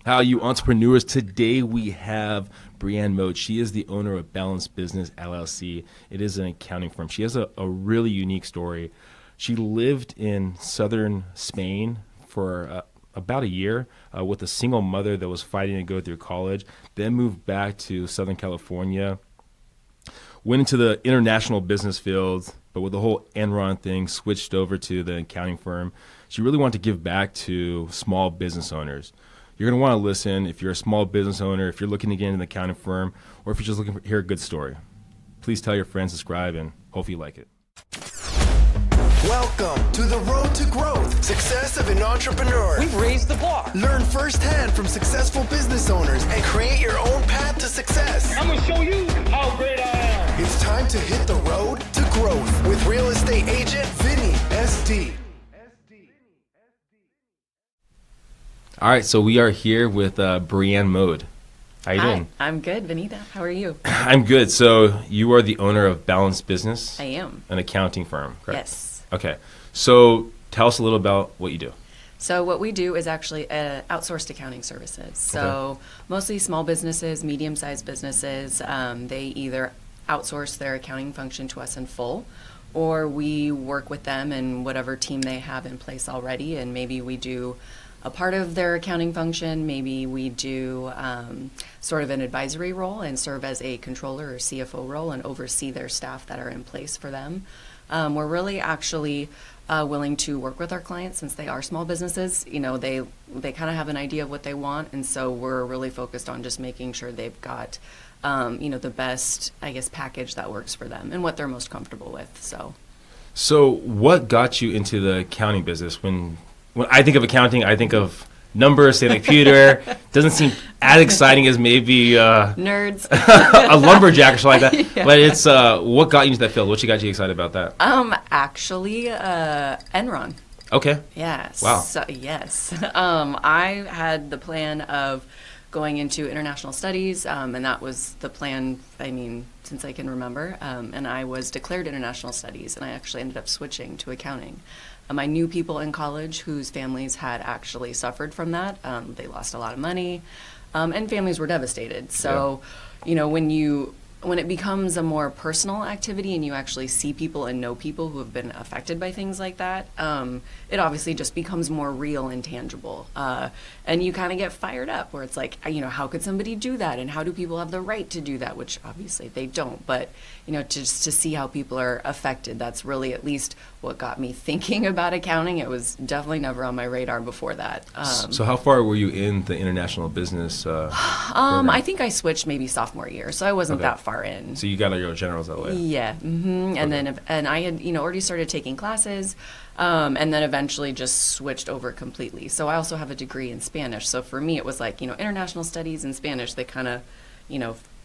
How are you entrepreneurs? Today we have Breanne Mode. She is the owner of Balanced Business LLC. It is an accounting firm. She has a really unique story. She lived in southern Spain for about a year with a single mother that was fighting to go through college, then moved back to Southern California, went into the international business field, but with the whole Enron thing, switched over to the accounting firm. She really wanted to give back to small business owners. You're going to want to listen if you're a small business owner, if you're looking to get into an accounting firm, or if you're just looking to hear a good story. Please tell your friends, subscribe, and hopefully you like it. Welcome to the road to growth, success of an entrepreneur. We've raised the bar. Learn firsthand from successful business owners and create your own path to success. I'm going to show you how great I am. It's time to hit the road to growth with real estate agent Vinny SD. All right, so we are here with Breanne Mode. How you doing? I'm good, Vanita. How are you? I'm good. So you are the owner of Balanced Business? I am. An accounting firm, correct? Yes. Okay. So tell us a little about what you do. So what we do is actually outsourced accounting services. So mostly small businesses, medium-sized businesses, they either outsource their accounting function to us in full, or we work with them and whatever team they have in place already, and maybe we do a part of their accounting function. Maybe we do sort of an advisory role and serve as a controller or CFO role and oversee their staff that are in place for them. We're really actually willing to work with our clients since they are small businesses. You know, they kind of have an idea of what they want, and so we're really focused on just making sure they've got the best, I guess, package that works for them and what they're most comfortable with. So what got you into the accounting business? When I think of accounting, I think of numbers, say like computer. Doesn't seem as exciting as maybe nerds, a lumberjack or something like that. Yeah. But it's what got you into that field? What got you excited about that? Actually, Enron. Okay. Yes. Wow. So, yes. I had the plan of going into international studies, and that was the plan, since I can remember. And I was declared international studies, and I actually ended up switching to accounting. I knew people in college whose families had actually suffered from that. They lost a lot of money, and families were devastated. So, when it becomes a more personal activity and you actually see people and know people who have been affected by things like that, it obviously just becomes more real and tangible. And you kind of get fired up where it's like, how could somebody do that? And how do people have the right to do that? Which obviously they don't. But, just to see how people are affected, that's really at least what got me thinking about accounting. It was definitely never on my radar before that. So how far were you in the international business program? I think I switched maybe sophomore year, so I wasn't that far in. So you got your generals that way. Yeah, mm-hmm. And I had already started taking classes, and then eventually just switched over completely. So I also have a degree in Spanish. So for me, it was like international studies and Spanish. They kind of,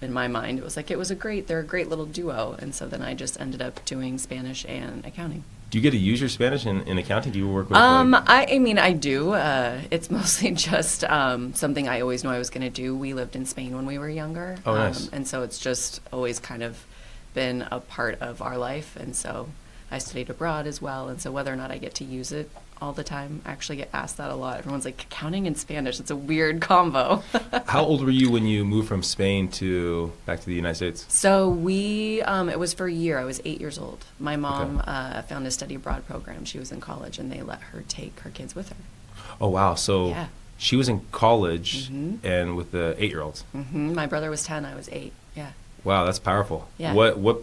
in my mind, it was like they're a great little duo. And so then I just ended up doing Spanish and accounting. Do you get to use your Spanish in accounting? Do you work with? I do. It's mostly just something I always knew I was going to do. We lived in Spain when we were younger. Oh, nice. And so it's just always kind of been a part of our life. And so I studied abroad as well. And so whether or not I get to use it all the time, I actually get asked that a lot. Everyone's like, accounting and Spanish, it's a weird combo. How old were you when you moved from Spain back to the United States? So it was for a year. I was 8 years old. My mom found a study abroad program. She was in college, and they let her take her kids with her. Oh, wow. So yeah. She was in college and with the 8-year-olds. Mm-hmm. My brother was 10, I was 8. Yeah. Wow, that's powerful. Yeah. What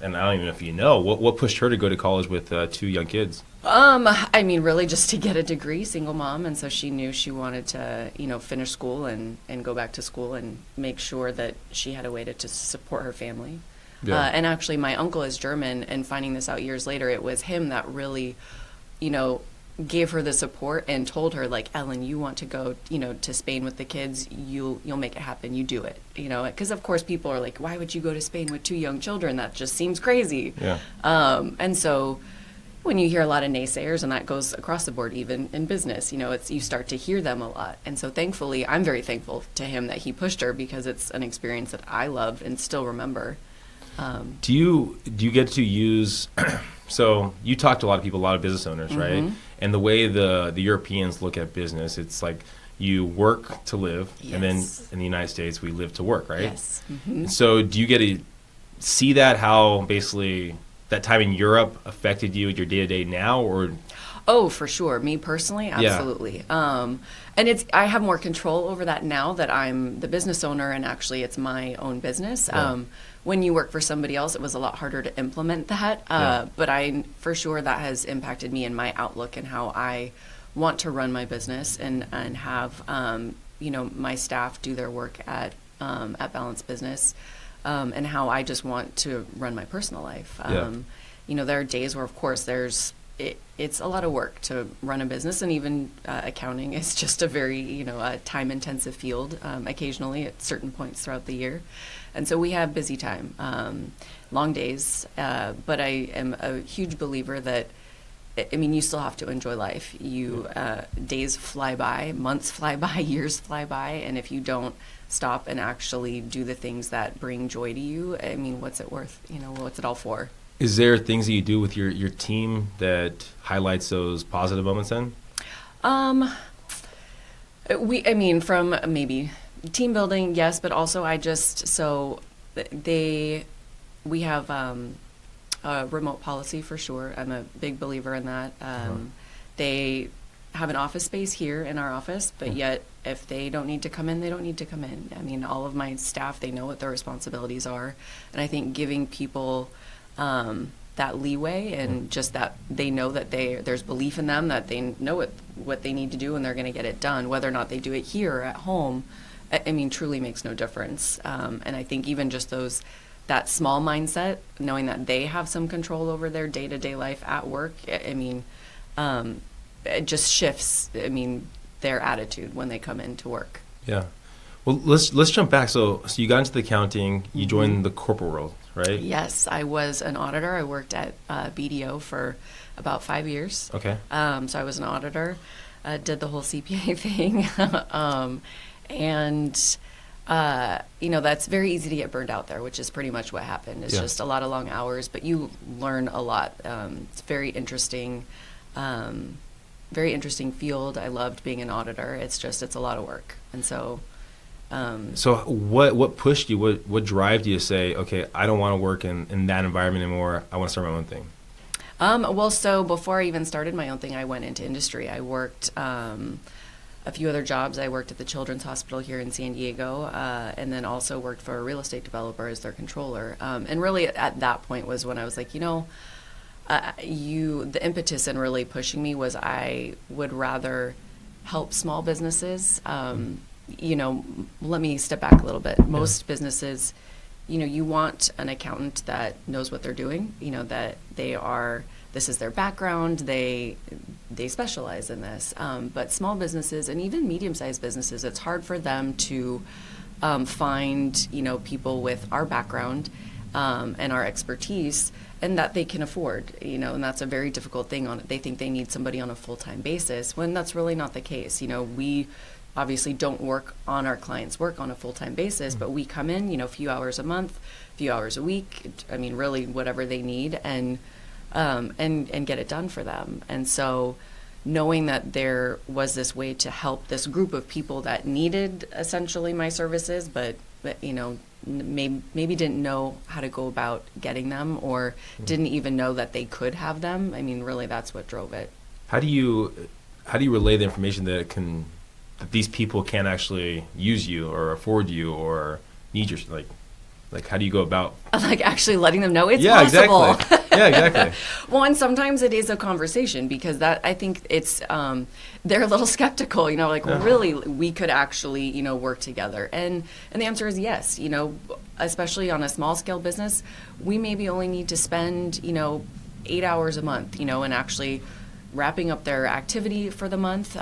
and I don't even know if you know, what pushed her to go to college with 2 young kids? Really just to get a degree, single mom, and so she knew she wanted to, finish school and go back to school and make sure that she had a way to support her family. Yeah. And actually, my uncle is German, and finding this out years later, it was him that really, gave her the support and told her, like, Ellen, you want to go, to Spain with the kids, you'll make it happen, you do it, because of course people are like, why would you go to Spain with 2 young children? That just seems crazy. Yeah. And so when you hear a lot of naysayers, and that goes across the board, even in business, you start to hear them a lot. And so thankfully, I'm very thankful to him that he pushed her, because it's an experience that I loved and still remember. Do you get to use? So you talk to a lot of people, a lot of business owners, right? And the way the Europeans look at business, it's like you work to live, and then Yes. in the United States, we live to work, right? Yes. Mm-hmm. So do you get to see that, how basically that time in Europe affected you at your day-to-day now, or? Oh, for sure. Me personally, absolutely. And I have more control over that now that I'm the business owner, and actually it's my own business. Yeah. When you work for somebody else, it was a lot harder to implement that. But for sure that has impacted me in my outlook and how I want to run my business and have my staff do their work at Balance Business, and how I just want to run my personal life. There are days where, of course, it's a lot of work to run a business, and even accounting is just a very time-intensive field occasionally at certain points throughout the year. And so we have busy time, long days, but I am a huge believer that, you still have to enjoy life. Days fly by, months fly by, years fly by, and if you don't stop and actually do the things that bring joy to you, what's it worth? What's it all for? Is there things that you do with your team that highlights those positive moments then? From maybe team building, yes, but also we have a remote policy for sure. I'm a big believer in that. They have an office space here in our office, but yet if they don't need to come in, they don't need to come in. All of my staff, they know what their responsibilities are, and I think giving people that leeway and just that they know that there's belief in them, that they know what they need to do and they're going to get it done, whether or not they do it here or at home, truly makes no difference. And I think even just that small mindset, knowing that they have some control over their day-to-day life at work, it just shifts, their attitude when they come into work. Yeah. Well, let's jump back. So you got into the accounting, you joined the corporate world, right? Yes, I was an auditor. I worked at BDO for about 5 years. Okay. So I was an auditor, did the whole CPA thing, that's very easy to get burned out there, which is pretty much what happened. It's just a lot of long hours, but you learn a lot. It's very interesting field. I loved being an auditor. It's a lot of work, and so. So what pushed you? What drove you to say, okay, I don't want to work in that environment anymore. I want to start my own thing? So before I even started my own thing, I went into industry. I worked a few other jobs. I worked at the Children's Hospital here in San Diego, and then also worked for a real estate developer as their controller. And really at that point was when I was like, the impetus in really pushing me was I would rather help small businesses. Let me step back a little bit. Most businesses, you want an accountant that knows what they're doing, that this is their background, they specialize in this. But small businesses and even medium-sized businesses, it's hard for them to find, people with our background and our expertise and that they can afford, and that's a very difficult thing. They think they need somebody on a full-time basis when that's really not the case. We obviously don't work on our clients' work on a full-time basis, but we come in, a few hours a month, a few hours a week, really whatever they need, and get it done for them. And so knowing that there was this way to help this group of people that needed essentially my services, but maybe didn't know how to go about getting them or didn't even know that they could have them. Really that's what drove it. How do you relay the information that these people can't actually use you or afford you or need your, like how do you go about actually letting them know it's possible? Exactly. Yeah, exactly. Well, and sometimes it is a conversation because that I think it's they're a little skeptical, really we could actually work together, and the answer is yes. Especially on a small scale business, we maybe only need to spend 8 hours a month, and actually wrapping up their activity for the month,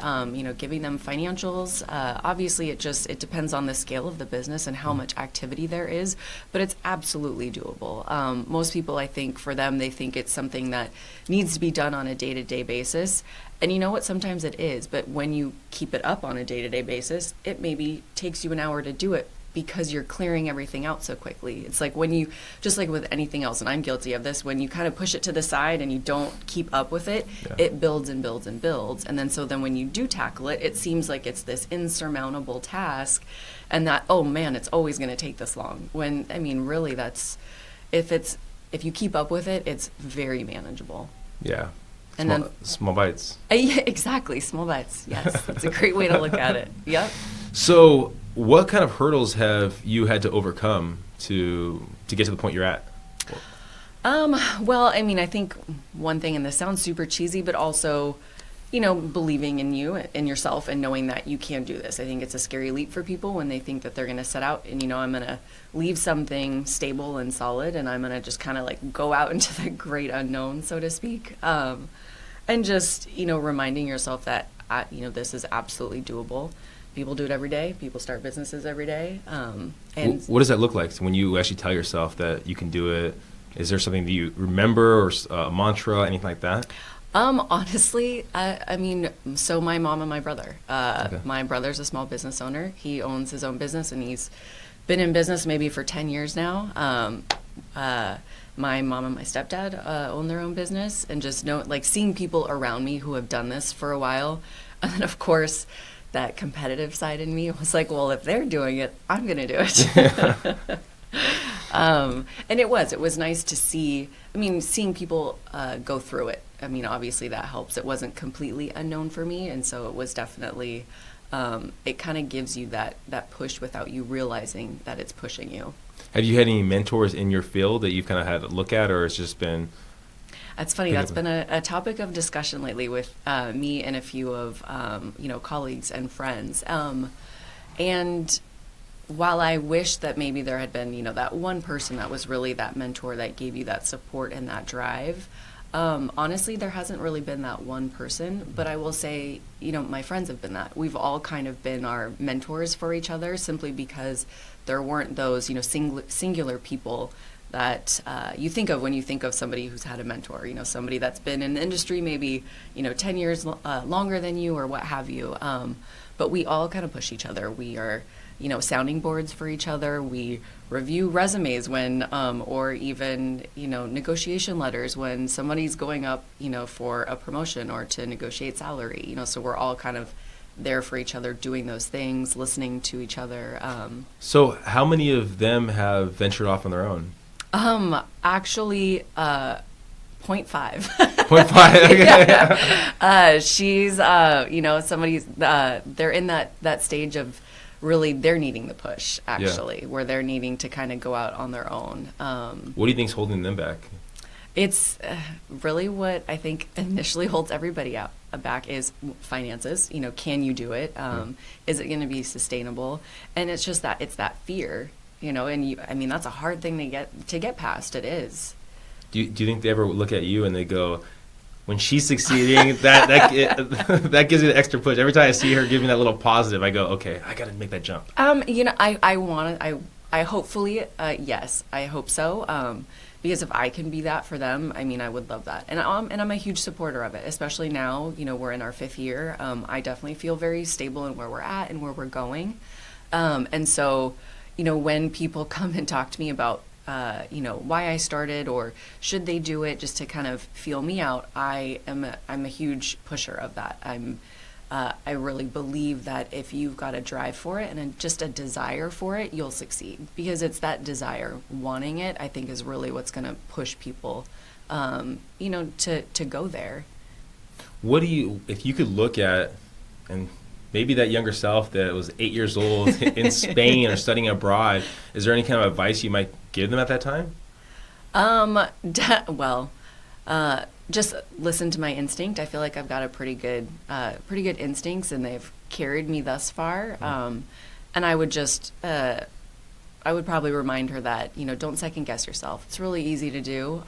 giving them financials. Obviously, it depends on the scale of the business and how much activity there is, but it's absolutely doable. Most people, I think, for them, they think it's something that needs to be done on a day-to-day basis. And you know what? Sometimes it is, but when you keep it up on a day-to-day basis, it maybe takes you an hour to do it because you're clearing everything out so quickly. It's like when you, just like with anything else, and I'm guilty of this, when you kind of push it to the side and you don't keep up with it, it builds and builds and builds. And then so then when you do tackle it, it seems like it's this insurmountable task, and that, oh man, it's always going to take this long. When, I mean, really that's, if you keep up with it, it's very manageable. Yeah. And small bites. Yeah, exactly. Small bites. Yes. That's a great way to look at it. Yep. So what kind of hurdles have you had to overcome to get to the point you're at? Well, I mean, I think one thing, and this sounds super cheesy, but also, you know, believing in you, in yourself, and knowing that you can do this. I think it's a scary leap for people when they think that they're going to set out and, you know, I'm going to leave something stable and solid, and I'm going to just kind of like go out into the great unknown, so to speak. And just, you know, reminding yourself that, you know, this is absolutely doable. People do it every day. People start businesses every day. And what does that look like when you actually tell yourself that you can do it? Is there something that you remember, or a mantra, anything like that? Honestly, I mean, so my mom and my brother. My brother's a small business owner. He owns his own business, and he's been in business maybe for 10 years now. My mom and my stepdad own their own business, and just seeing people around me who have done this for a while. And then, of course, that competitive side in me was like, well, if they're doing it, I'm going to do it. And it was nice to see, I mean, seeing people go through it. I mean, obviously that helps. It wasn't completely unknown for me, and so it was definitely, it kind of gives you that push without you realizing that it's pushing you. Have you had any mentors in your field that you've kind of had to look at, or it's just been... That's funny. That's been a topic of discussion lately with me and a few of, you know, colleagues and friends. And while I wish that maybe there had been, you know, that one person that was really that mentor that gave you that support and that drive, honestly, there hasn't really been that one person. But I will say, you know, my friends have been that. We've all kind of been our mentors for each other, simply because there weren't those, you know, singular people that you think of when you think of somebody who's had a mentor, you know, somebody that's been in the industry maybe, you know, 10 years longer than you or what have you. But we all kind of push each other. We are, you know, sounding boards for each other. We review resumes when, or even, you know, negotiation letters when somebody's going up, you know, for a promotion or to negotiate salary, you know, so we're all kind of there for each other, doing those things, listening to each other. So how many of them have ventured off on their own? Actually, 0.5. 0.5. Okay. Yeah. She's, you know, somebody's, they're in that stage of really, they're needing the push, actually, where they're needing to kind of go out on their own. What do you think's holding them back? It's really what I think initially holds everybody back is finances. You know, can you do it? Is it going to be sustainable? And it's just that, it's that fear. You know, and I mean, that's a hard thing to get past. It is. Do you think they ever look at you and they go, when she's succeeding, that gives me the extra push. Every time I see her giving that little positive, I go, okay, I got to make that jump. You know, I hopefully, yes, I hope so. Because if I can be that for them, I mean, I would love that. And I'm a huge supporter of it, especially now, you know, we're in our 5th year. I definitely feel very stable in where we're at and where we're going. And so, you know, when people come and talk to me about, you know, why I started or should they do it just to kind of feel me out, I'm a huge pusher of that. I really believe that if you've got a drive for it and just a desire for it, you'll succeed, because it's that desire, wanting it, I think is really what's going to push people, you know, to go there. What do you, if you could look at, and maybe that younger self that was 8 years old in Spain or studying abroad, is there any kind of advice you might give them at that time? Just listen to my instinct. I feel like I've got a pretty good instincts, and they've carried me thus far. And I would just, I would probably remind her that, you know, don't second guess yourself. It's really easy to do.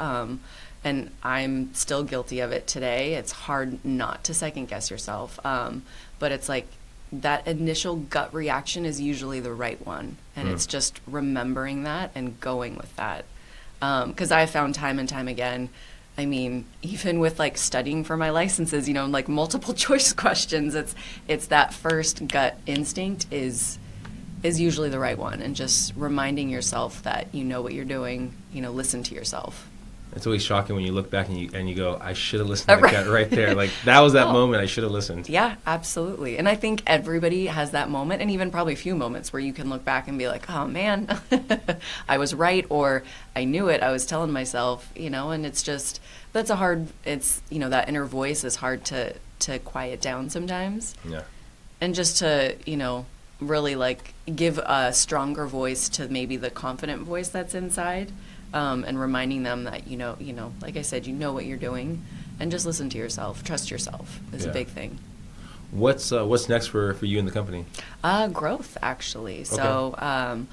And I'm still guilty of it today. It's hard not to second guess yourself. But it's like that initial gut reaction is usually the right one. And it's just remembering that and going with that. Because I found time and time again, I mean, even with like studying for my licenses, you know, like multiple choice questions, it's that first gut instinct is is usually the right one, and just reminding yourself that you know what you're doing, listen to yourself. It's always shocking when you look back and you go, I should have listened like that right there. Like, that was that moment I should have listened. Yeah, absolutely. And I think everybody has that moment, and even probably a few moments where you can look back and be like, oh man, I was right, or I knew it, I was telling myself, and it's just, that inner voice is hard to quiet down sometimes. Yeah. And just to, really like give a stronger voice to maybe the confident voice that's inside. And reminding them that, like I said, you know what you're doing, and just listen to yourself. Trust yourself is a big thing. What's next for you and the company? Growth, actually. Okay. So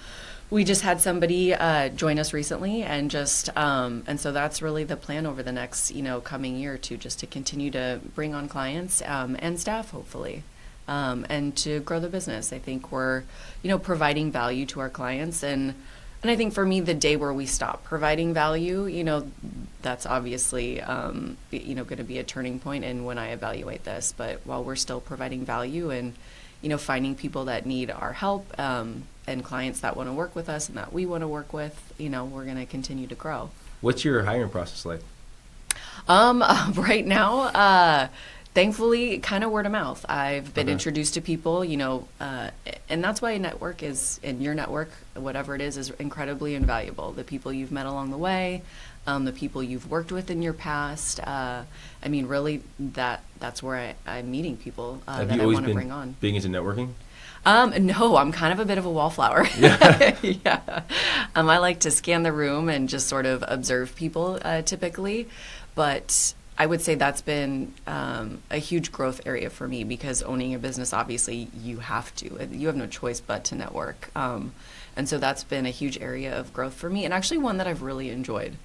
we just had somebody join us recently, and and so that's really the plan over the next, coming year, to continue to bring on clients and staff, hopefully. And to grow the business. I think we're, providing value to our clients, and I think for me, the day where we stop providing value, that's obviously, going to be a turning point in when I evaluate this. But while we're still providing value and, finding people that need our help and clients that want to work with us and that we want to work with, we're going to continue to grow. What's your hiring process like? Right now, thankfully, kind of word of mouth. I've been introduced to people, and that's why your network, whatever it is incredibly invaluable. The people you've met along the way, the people you've worked with in your past. Really, that's where I'm meeting people that I want to bring on. Being into networking? No, I'm kind of a bit of a wallflower. Yeah. Yeah. I like to scan the room and just sort of observe people typically, but I would say that's been a huge growth area for me, because owning a business, obviously, you have no choice but to network. And so that's been a huge area of growth for me, and actually one that I've really enjoyed.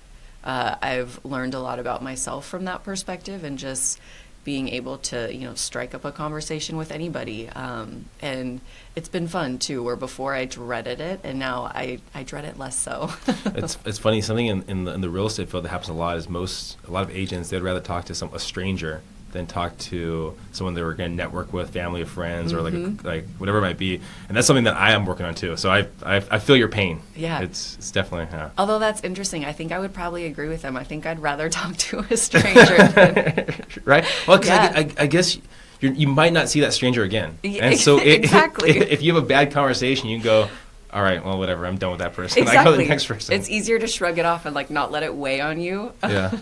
I've learned a lot about myself from that perspective, and just being able to, strike up a conversation with anybody. And it's been fun too, where before I dreaded it, and now I dread it less so. It's funny, something in the real estate field that happens a lot is a lot of agents, they'd rather talk to a stranger than talk to someone they were going to network with, family or friends, or like whatever it might be. And that's something that I am working on too. So I feel your pain. Yeah. It's definitely, yeah. Although that's interesting. I think I would probably agree with them. I think I'd rather talk to a stranger than... Right? Well, because I guess you might not see that stranger again. And so exactly. if you have a bad conversation, you go, all right, well, whatever, I'm done with that person. Exactly. I go to the next person. It's easier to shrug it off and not let it weigh on you. Yeah.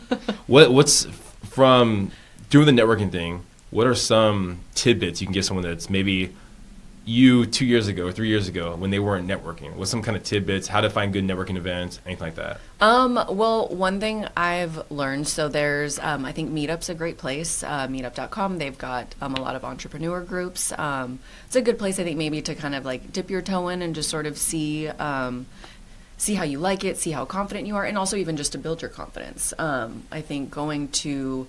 What's from doing the networking thing, what are some tidbits you can give someone that's maybe you 2 years ago or 3 years ago when they weren't networking? What's some kind of tidbits, how to find good networking events, anything like that? Well, one thing I've learned, so there's, I think Meetup's a great place, meetup.com. They've got a lot of entrepreneur groups. It's a good place, I think, maybe to kind of dip your toe in and just sort of see how you like it, see how confident you are, and also even just to build your confidence. I think going to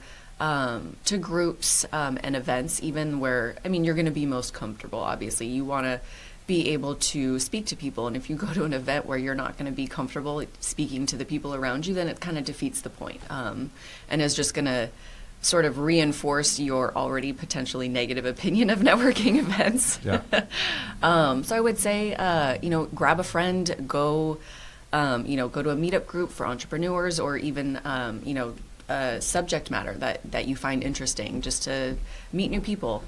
groups and events, even where, you're going to be most comfortable, obviously. You want to be able to speak to people, and if you go to an event where you're not going to be comfortable speaking to the people around you, then it kind of defeats the point, and is just going to sort of reinforce your already potentially negative opinion of networking events. Yeah. So I would say, grab a friend, go to a meetup group for entrepreneurs, or even, subject matter that you find interesting, just to meet new people.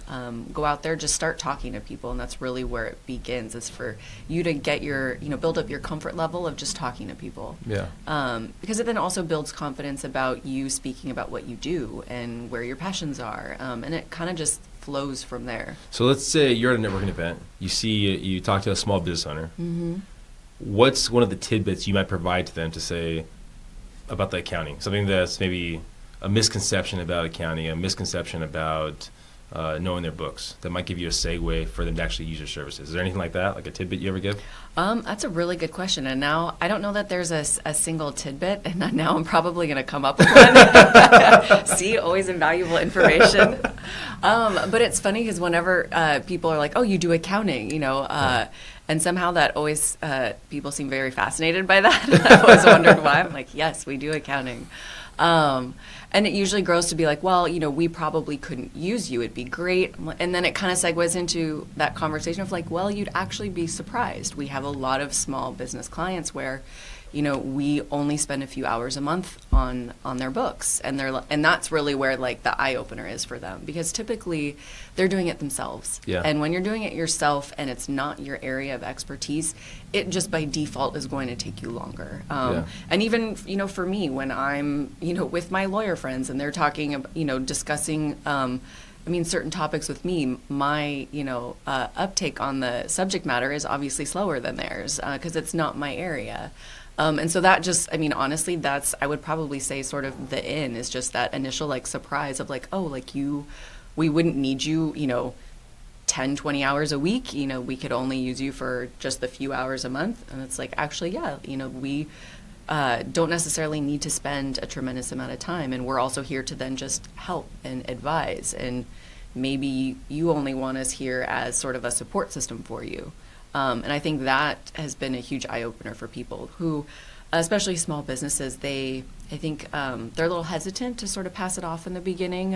Go out there, just start talking to people, and that's really where it begins, is for you to get build up your comfort level of just talking to people. Yeah. Because it then also builds confidence about you speaking about what you do and where your passions are, and it kind of just flows from there. So let's say you're at a networking event, you talk to a small business owner. Mm-hmm. What's one of the tidbits you might provide to them to say about the accounting? Something that's maybe a misconception about accounting, a misconception about knowing their books, that might give you a segue for them to actually use your services. Is there anything like that, like a tidbit you ever give? That's a really good question. And now I don't know that there's a single tidbit, and now I'm probably going to come up with one. See, always invaluable information. But it's funny because whenever people are like, oh, you do accounting, and somehow that always, people seem very fascinated by that. I've always wondered why. I'm like, yes, we do accounting. And it usually grows to be like, well, we probably couldn't use you. It'd be great. And then it kind of segues into that conversation of like, well, you'd actually be surprised. We have a lot of small business clients where, we only spend a few hours a month on their books, and that's really where like the eye opener is for them, because typically they're doing it themselves. Yeah. And when you're doing it yourself and it's not your area of expertise, it just by default is going to take you longer. And even for me, when I'm with my lawyer friends and they're talking about discussing certain topics with me, my uptake on the subject matter is obviously slower than theirs because it's not my area. And so that just, honestly, that's, I would probably say sort of the in is just that initial like surprise of like, oh, like we wouldn't need you, 10, 20 hours a week, we could only use you for just the few hours a month. And it's like, actually, yeah, we don't necessarily need to spend a tremendous amount of time. And we're also here to then just help and advise. And maybe you only want us here as sort of a support system for you. And I think that has been a huge eye-opener for people who, especially small businesses, they're a little hesitant to sort of pass it off in the beginning,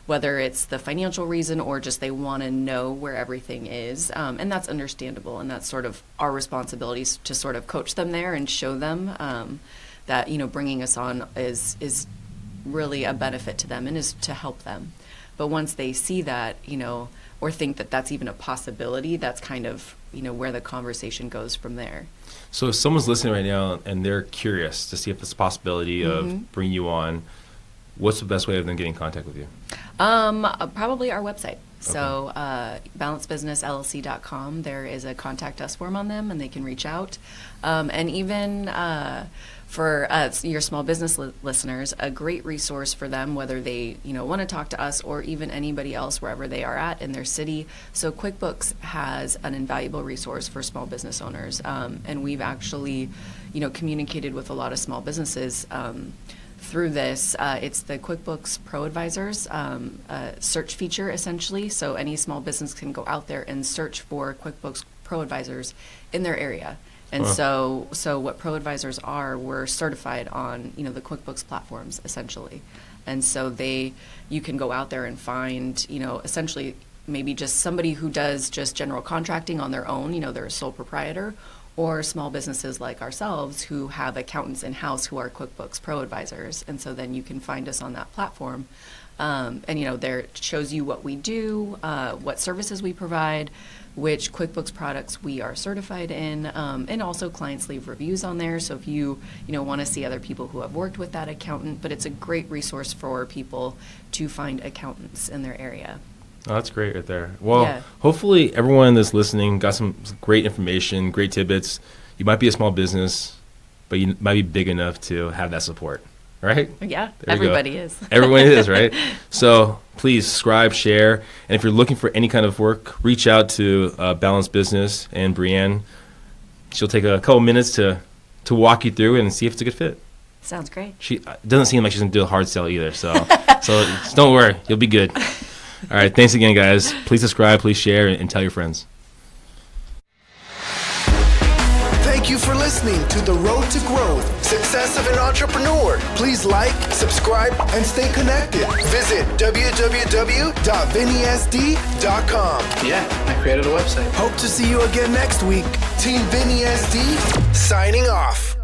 whether it's the financial reason or just they want to know where everything is. And that's understandable, and that's sort of our responsibilities to sort of coach them there and show them that, bringing us on is really a benefit to them and is to help them. But once they see that, or think that that's even a possibility, that's kind of, where the conversation goes from there. So if someone's listening right now and they're curious to see if there's a possibility of bringing you on, what's the best way of them getting in contact with you? Probably our website. So balancebusinessllc.com, there is a contact us form on them, and they can reach out. And even for your small business listeners, a great resource for them, whether they want to talk to us or even anybody else wherever they are at in their city. So QuickBooks has an invaluable resource for small business owners, and we've actually communicated with a lot of small businesses through this. It's the QuickBooks Pro Advisors search feature, essentially. So any small business can go out there and search for QuickBooks Pro Advisors in their area. And so what Pro Advisors are, we're certified on the QuickBooks platforms, essentially. And so you can go out there and find, essentially maybe just somebody who does just general contracting on their own, they're a sole proprietor, or small businesses like ourselves who have accountants in-house who are QuickBooks Pro Advisors. And so then you can find us on that platform. And, there it shows you what we do, what services we provide, which QuickBooks products we are certified in, and also clients leave reviews on there. So if you want to see other people who have worked with that accountant, but it's a great resource for people to find accountants in their area. Oh, that's great right there. Well, hopefully everyone that's listening got some great information, great tidbits. You might be a small business, but you might be big enough to have that support, right? Yeah, everybody is. Everyone is, right? So please subscribe, share, and if you're looking for any kind of work, reach out to Balanced Business and Breanne. She'll take a couple minutes to walk you through it and see if it's a good fit. Sounds great. She doesn't seem like she's going to do a hard sell either, so don't worry. You'll be good. All right, thanks again, guys. Please subscribe, please share, and tell your friends. Thank you for listening to The Road to Growth, Success of an Entrepreneur. Please like, subscribe, and stay connected. Visit www.vinnySD.com. Yeah, I created a website. Hope to see you again next week. Team Vinny SD, signing off.